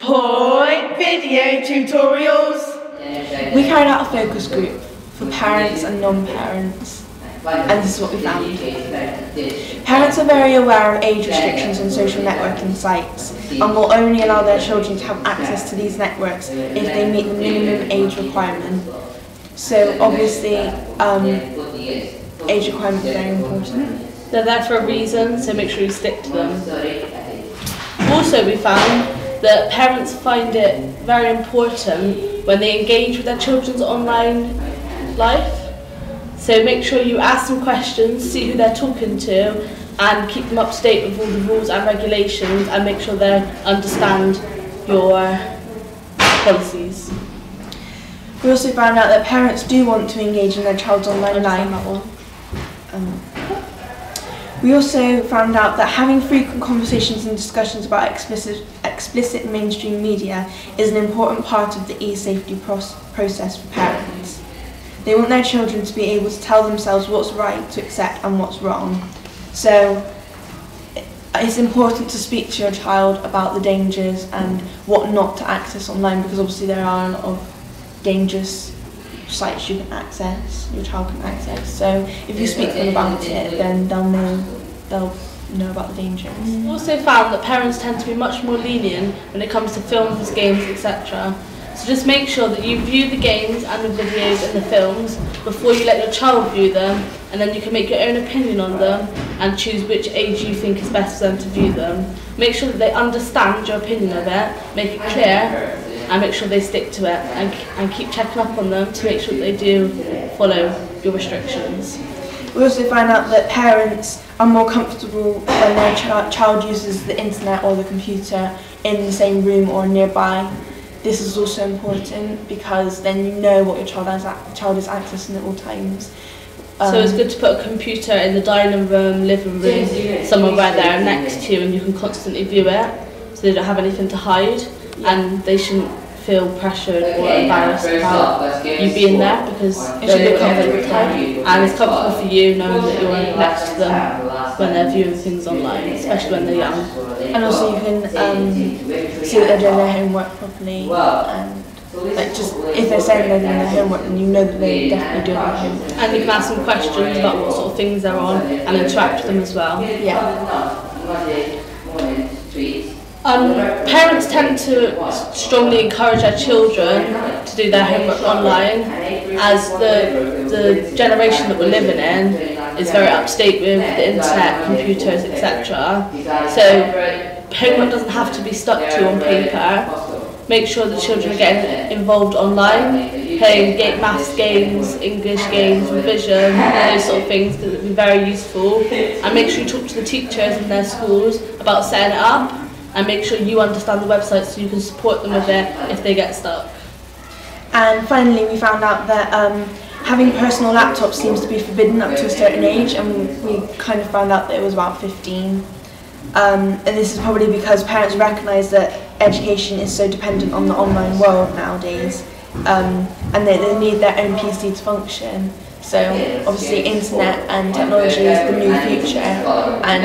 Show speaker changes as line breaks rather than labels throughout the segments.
Point video tutorials.
We carried out a focus group for parents and non-parents, and this is what we found. Parents are very aware of age restrictions on social networking sites and will only allow their children to have access to these networks if they meet the minimum age requirement. So obviously, age requirement is very important.
They're there for a reason, so make sure you stick to them. Also, we found that parents find it very important when they engage with their children's online life. So make sure you ask them questions, see who they're talking to, and keep them up to date with all the rules and regulations, and make sure they understand your policies.
We also found out that parents do want to engage in their child's online life. We also found out that having frequent conversations and discussions about explicit mainstream media is an important part of the e-safety process for parents. They want their children to be able to tell themselves what's right to accept and what's wrong. So it's important to speak to your child about the dangers and what not to access online, because obviously there are a lot of dangerous sites you can access, your child can access. So if you speak to them about it, then they'll know about the dangers.
We also found that parents tend to be much more lenient when it comes to films, games, etc. So just make sure that you view the games and the videos and the films before you let your child view them, and then you can make your own opinion on them and choose which age you think is best for them to view them. Make sure that they understand your opinion of it, make it clear, and make sure they stick to it, and keep checking up on them to make sure that they do follow your restrictions.
We also find out that parents are more comfortable when their child uses the internet or the computer in the same room or nearby. This is also important because then you know what your child is accessing at all times.
So it's good to put a computer in the dining room, living room, somewhere where they're next to you and you can constantly view it, so they don't have anything to hide, and they shouldn't feel pressured or embarrassed about you being there, because it should be comfortable time, and it's comfortable for you knowing that you're next to them when they're viewing things online, especially when they're young.
And also you can see that they're doing their homework properly, and just if they're saying they're doing their homework, then you know that they're definitely doing their homework.
And you can ask them questions about what sort of things they're on and interact with them as well.
Yeah.
Parents tend to strongly encourage their children to do their homework online, as the generation that we're living in is very up to date with the internet, computers, etc. So homework doesn't have to be stuck to on paper. Make sure the children are getting involved online, playing maths games, English games, revision, those sort of things, because it will be very useful. And make sure you talk to the teachers in their schools about setting it up, and make sure you understand the website so you can support them with it if they get stuck.
And finally, we found out that having personal laptops seems to be forbidden up to a certain age, and we kind of found out that it was about 15. And this is probably because parents recognise that education is so dependent on the online world nowadays, and they need their own PC to function. So obviously internet and technology is the new future, and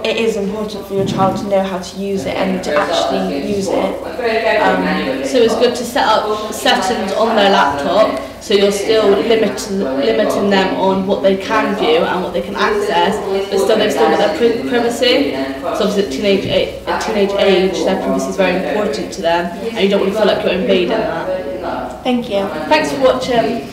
it is important for your child to know how to use it and to actually use it.
So it's good to set up settings on their laptop so you're still limiting them on what they can view and what they can access, but still they've still got their privacy. So obviously at teenage age their privacy is very important to them, and you don't want to feel like you're invading that.
Thank you.
Thanks for watching.